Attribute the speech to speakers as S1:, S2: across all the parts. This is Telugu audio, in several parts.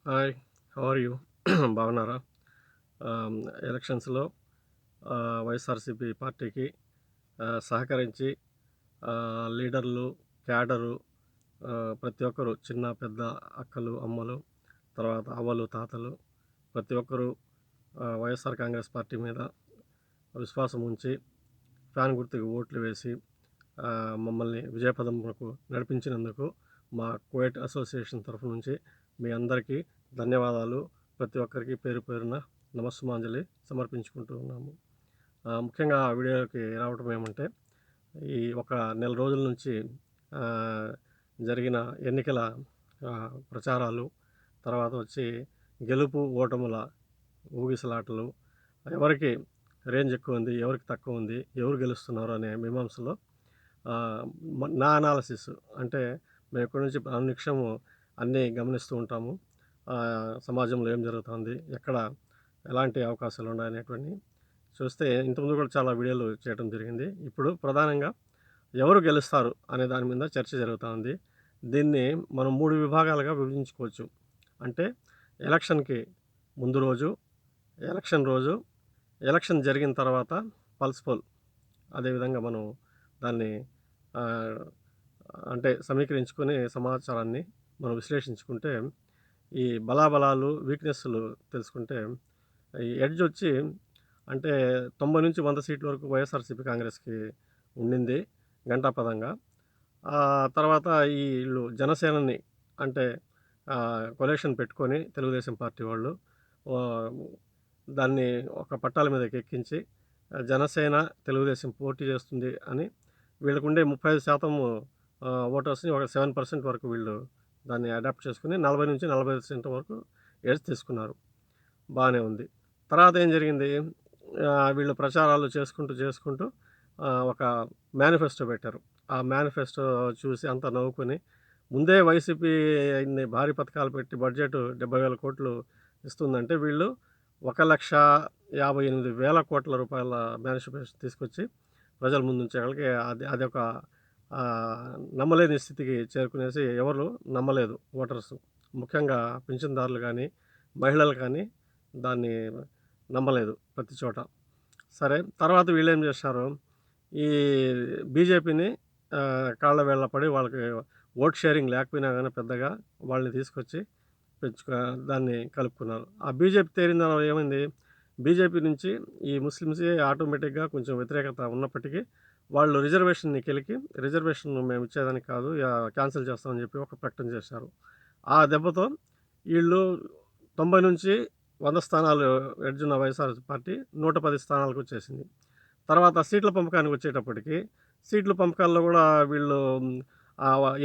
S1: హాయ్. How are you? బాగున్నారా? ఆహ్, ఎలక్షన్స్‌లో వైఎస్ఆర్‌సీపీ పార్టీకి సహకరించి లీడర్లు, క్యాడరు ప్రతి ఒక్కరు చిన్న, పెద్ద, అక్కలు, అమ్మలు, తర్వాత అవ్వలు, తాతలు ప్రతి ఒక్కరు వైఎస్ఆర్ కాంగ్రెస్ పార్టీ మీద విశ్వాసం ఉంచి ఫ్యాన్ గుర్తుకు ఓట్లు వేసి మమ్మల్ని విజయపథంకు నడిపించినందుకు మా కువైట్ అసోసియేషన్ తరఫు నుంచి మీ అందరికీ ధన్యవాదాలు. ప్రతి ఒక్కరికి పేరు పేరున నమస్సుమాంజలి సమర్పించుకుంటూ ఉన్నాము. ముఖ్యంగా ఆ వీడియోకి రావటం ఏమంటే, ఈ ఒక నెల రోజుల నుంచి ఆహ్, జరిగిన ఎన్నికల ప్రచారాలు, తర్వాత వచ్చి గెలుపు, ఓటముల ఊగిసలాటలు, ఎవరికి రేంజ్ ఎక్కువుంది, ఎవరికి తక్కువుంది, ఎవరు గెలుస్తున్నారు అనే మీమాంసలో ఆహ్, నా అనాలిసిస్ అంటే మేము ఇక్కడి నుంచి అనునిక్షము అన్నీ గమనిస్తూ ఉంటాము. సమాజంలో ఏం జరుగుతుంది, ఎక్కడ ఎలాంటి అవకాశాలు ఉన్నాయనేటివన్నీ చూస్తే ఇంతకుముందు కూడా చాలా వీడియోలు చేయడం జరిగింది. ఇప్పుడు ప్రధానంగా ఎవరు గెలుస్తారు అనే దాని మీద చర్చ జరుగుతా ఉంది. దీన్ని మనం 3 విభాగాలుగా విభజించుకోవచ్చు. అంటే ఎలక్షన్‌కి ముందు రోజు, ఎలక్షన్ రోజు, ఎలక్షన్ జరిగిన తర్వాత పల్స్ పోల్. అదేవిధంగా మనం దాన్ని ఆహ్, అంటే సమీకరించుకొని సమాచారాన్ని మనం విశ్లేషించుకుంటే, ఈ బలాబలాలు, వీక్‌నెస్‌లు తెలుసుకుంటే, ఈ ఎడ్జ్ వచ్చి అంటే 90-100 సీట్ల వరకు వైఎస్ఆర్‌సీపీ కాంగ్రెస్‌కి ఉండింది ఘంటాపథంగా. తర్వాత ఈళ్ళు జనసేనని అంటే కొలేషన్ పెట్టుకొని తెలుగుదేశం పార్టీ వాళ్ళు ఆహ్, దాన్ని ఒక పట్టాల మీదకి ఎక్కించి జనసేన, తెలుగుదేశం పోటీ చేస్తుంది అని వీళ్ళకుండే 35% ఓటర్స్‌ని ఒక 7% వరకు వీళ్ళు దాన్ని అడాప్ట్ చేసుకొని 40-45% వరకు ఎడ్జ్ తీసుకున్నారు. బానే ఉంది. తర్వాత ఏం జరిగింది? వీళ్ళు ప్రచారాలు చేసుకుంటూ ఒక మేనిఫెస్టో పెట్టారు. ఆ మేనిఫెస్టో చూసి అంతా నవ్వుకొని, ముందే వైసీపీ ఇన్ని భారీ పథకాలు పెట్టి బడ్జెట్ 70,000 కోట్లు ఇస్తుందంటే, వీళ్ళు 1,58,000 కోట్ల రూపాయల మేనిఫెస్టో తీసుకొచ్చి ప్రజల ముందుంచగలిగి అదొక నమ్మలేని స్థితికి చేరుకునేసి ఎవరు నమ్మలేదు ఓటర్సు. ముఖ్యంగా పింఛన్దారులు గానీ, మహిళలు కానీ దాన్ని నమ్మలేదు ప్రతి చోట. సరే, తర్వాత వీళ్ళేం చేశారు, ఈ బీజేపీని కాళ్ళ వేళ్ళ పడి వాళ్ళకి ఓట్ షేరింగ్ లేకపోయినా గానీ పెద్దగా వాళ్ళని తీసుకొచ్చి దాన్ని కలుపుకున్నారు. ఆ బీజేపీ చేరిన తర్వాత ఏమైంది, బీజేపీ నుంచి ఈ ముస్లిమ్సే ఆటోమేటిక్‌గా కొంచెం వ్యతిరేకత ఉన్నప్పటికీ, వాళ్ళు రిజర్వేషన్‌ని కెలికి రిజర్వేషన్ మేము ఇచ్చేదానికి కాదు, క్యాన్సిల్ చేస్తామని చెప్పి ఒక ప్రకటన చేశారు. ఆ దెబ్బతో ఈళ్ళు 90-100 స్థానాలు ఎడ్జున్న వైఎస్ఆర్ పార్టీ 110 స్థానాలకొచ్చేసింది. తర్వాత సీట్ల పంపకానికి వచ్చేటప్పటికి, సీట్ల పంపకాల్లో గూడా వీళ్ళు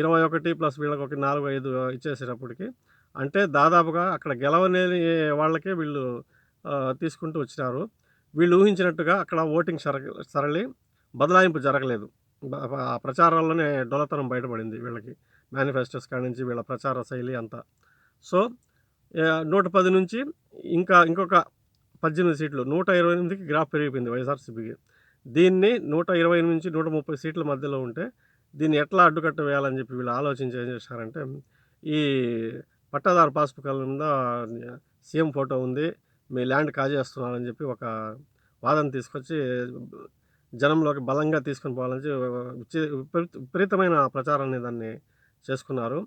S1: 21 ప్లస్ వీళ్ళకొక 4, 5 ఇచ్చేసేటప్పటికి, అంటే దాదాపుగా అక్కడ గెలవలేని వాళ్ళకే వీళ్ళు తీసుకుంటూ వచ్చినారు. వీళ్ళు ఊహించినట్టుగా అక్కడ ఓటింగ్ సరళి బదలాయింపు జరగలేదు. ఆ ప్రచారాల్లోనే డొల్లతనం బయటపడింది వీళ్ళకి. మేనిఫెస్టోస్ కాడ నుంచి వీళ్ళ ప్రచార శైలి అంతా. సో, 110 నుంచి ఇంకొక 18 సీట్లు 128కి గ్రాఫ్ పెరిగిపోయింది వైఎస్ఆర్‌సీపీకి. దీన్ని 128-130 సీట్ల మధ్యలో ఉంటే, దీన్ని ఎట్లా అడ్డుకట్ట వేయాలని చెప్పి వీళ్ళు ఆలోచించి ఏం చేశారంటే, ఈ పట్టాదారు పాస్ పుస్తకాల మీద సీఎం ఫోటో ఉంది, మీ ల్యాండ్ కాజేస్తున్నారని చెప్పి ఒక వాదన తీసుకొచ్చి జనంలోకి బలంగా తీసుకొని పోవాలని విపరీతమైన ప్రచారాన్ని దాన్ని చేసుకున్నారు.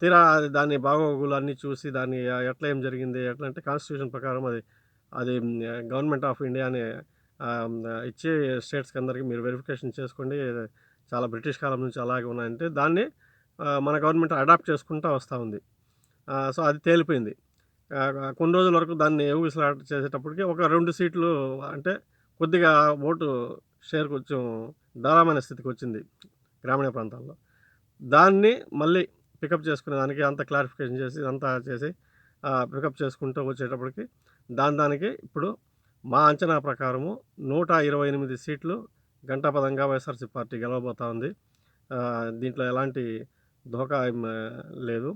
S1: తీరా దాని బాగోగులు అన్నీ చూసి దాన్ని ఎట్లా ఏం జరిగింది, ఎట్లా అంటే కాన్స్టిట్యూషన్ ప్రకారం అది అది గవర్నమెంట్ ఆఫ్ ఇండియా అని ఇచ్చి స్టేట్స్‌కి అందరికి మీరు వెరిఫికేషన్ చేసుకోండి, చాలా బ్రిటిష్ కాలం నుంచి అలాగే ఉన్నాయంటే దాన్ని మన గవర్నమెంట్ అడాప్ట్ చేసుకుంటా వస్తూ ఉంది. సో, అది తేలిపోయింది. కొన్ని రోజుల వరకు దాన్ని ఊగిసలాట చేసేటప్పటికి ఒక 2 సీట్లు అంటే కొద్దిగా ఓటు షేర్ కొంచెం దారుణమైన స్థితికొచ్చింది గ్రామీణ ప్రాంతాల్లో. దాన్ని మళ్ళీ పికప్ చేసుకునేదానికి అంతా క్లారిఫికేషన్ చేసి ఇదంతా చేసి పికప్ చేసుకుంటూ వచ్చేటప్పటికి దానికి ఇప్పుడు మా అంచనా ప్రకారము 128 సీట్లు ఘంటాపథంగా వైఎస్ఆర్‌సీపీ పార్టీ గెలవబోతా ఉంది. దీంట్లో ఎలాంటి ధోకా లేదు.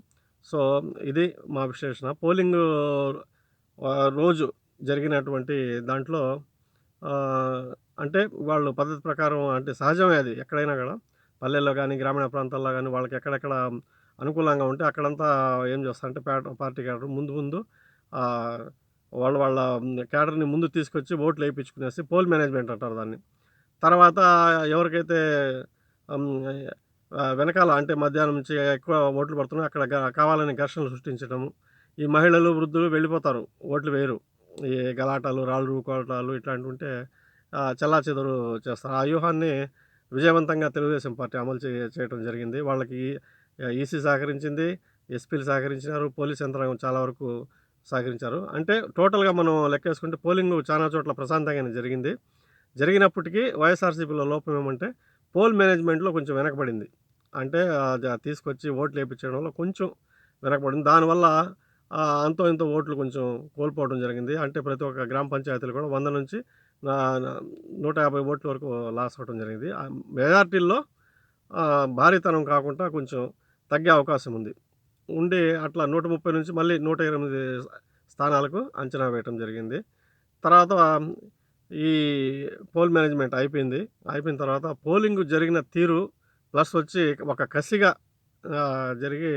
S1: సో, ఇది మా విశ్లేషణ. పోలింగు రోజు జరిగినటువంటి దాంట్లో అంటే వాళ్ళు పద్ధతి ప్రకారం అంటే సహజమే అది ఎక్కడైనా గూడా. పల్లెల్లో గానీ, గ్రామీణ ప్రాంతాల్లో గానీ వాళ్ళకి ఎక్కడెక్కడ అనుకూలంగా ఉంటే అక్కడంతా ఏం చేస్తారంటే పార్టీ క్యాడర్ ముందు ముందు ఆహ్, వాళ్ళ క్యాడర్‌ని ముందుకు తీసుకొచ్చి ఓట్లు ఏపించుకునేసి పోల్ మేనేజ్‌మెంట్ అంటారు దాన్ని. తర్వాత ఎవరికైతే హ్మ్. వెనకాల అంటే మధ్యాహ్నం నుంచి ఎక్కువ ఓట్లు పడుతున్నాయో అక్కడ కావాలని ఘర్షణలు సృష్టించడము. ఈ మహిళలు, వృద్ధులు వెళ్ళిపోతారు. ఓట్లు వేయరు. ఈ గలాటాలు, రాళ్ళు రుకోవటాలు ఇట్లాంటివుంటే చెల్లాచెదరు చేస్తారు. ఆ వ్యూహాన్ని విజయవంతంగా తెలుగుదేశం పార్టీ అమలు చేయటం జరిగింది. వాళ్ళకి ఈసీ సహకరించింది. ఎస్పీలు సహకరించినారు. పోలీస్ యంత్రాంగం చాలా వరకు సహకరించారు. అంటే టోటల్‌గా మనం లెక్కేసుకుంటే పోలింగు చానా చోట్ల ప్రశాంతంగానే జరిగింది. జరిగినప్పటికీ వైఎస్ఆర్‌సీపీలో లోపం ఏమంటే పోల్ మేనేజ్‌మెంట్‌లో కొంచెం వెనకబడింది. అంటే తీసుకొచ్చి ఓట్లు ఏపించడంలో కొంచెం వెనకబడింది. దానివల్ల అంతో ఇంతో ఓట్లు కొంచెం కోల్పోవడం జరిగింది. అంటే ప్రతి ఒక్క గ్రామ పంచాయతీలు కూడా 100 నుంచి ఆహ్, న 150 ఓట్ల వరకు లాస్ అవ్వడం జరిగింది. మెజారిటీల్లో భారీతనం కాకుండా కొంచెం తగ్గే అవకాశం ఉంది. ఉండి అట్లా 130 నుంచి మళ్ళీ 108 స్థానాలకు అంచనా వేయటం జరిగింది. తర్వాత ఈ పోల్ మేనేజ్‌మెంట్ అయిపోయింది. అయిపోయిన తర్వాత పోలింగ్ జరిగిన తీరు ప్లస్ వచ్చి ఒక కసిగా జరిగి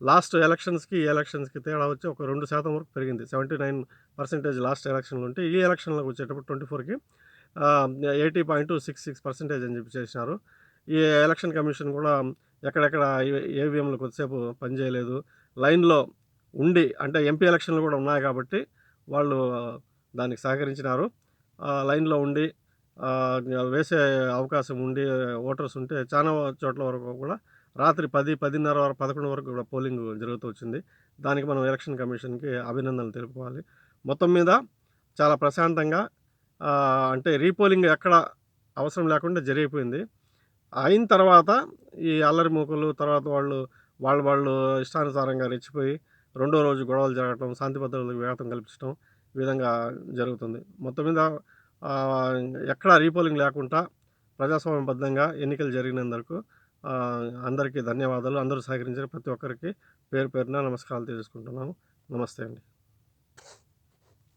S1: లాస్ట్ ఎలక్షన్స్‌కి, ఈ ఎలక్షన్స్‌కి తేడా వచ్చి ఒక 2% వరకు పెరిగింది. 79% లాస్ట్ ఎలక్షన్‌లో ఉంటే ఈ ఎలక్షన్‌లోకి వచ్చేటప్పుడు 24కి 80.66% అని చెప్పి చేసినారు. ఈ ఎలక్షన్ కమిషన్ కూడా ఎక్కడెక్కడ ఈవీఎంలు కొద్దిసేపు పనిచేయలేదు. లైన్‌లో ఉండి అంటే ఎంపీ ఎలక్షన్‌లు కూడా ఉన్నాయి కాబట్టి వాళ్ళు దానికి సహకరించినారు. లైన్‌లో ఉండి వేసే అవకాశం ఉండి ఓటర్స్ ఉంటే చానా చోట్ల వరకు కూడా రాత్రి 10, 10:30 వరకు 11 వరకు కూడా పోలింగ్ జరుగుతూ వచ్చింది. దానికి మనం ఎలక్షన్ కమిషన్‌కి అభినందనలు తెలుపుకోవాలి. మొత్తం మీద చాలా ప్రశాంతంగా అంటే రీపోలింగ్ ఎక్కడ అవసరం లేకుండా జరిగిపోయింది. అయిన తర్వాత ఈ అల్లరి మూకలు తర్వాత వాళ్ళు ఇష్టానుసారంగా రెచ్చిపోయి రెండో రోజు గొడవలు జరగటం, శాంతి భద్రతలకు విఘాతం కల్పించడం ఈ విధంగా జరుగుతుంది. మొత్తం మీద ఆహ్, ఎక్కడా రీపోలింగ్ లేకుండా ప్రజాస్వామ్యబద్ధంగా ఎన్నికలు జరిగినందుకు అందరికీ ధన్యవాదాలు. అందరూ సహకరించిన ప్రతి ఒక్కరికి పేరు పేరున నమస్కారాలు తెలియజేసుకుంటున్నాము. నమస్తే అండి.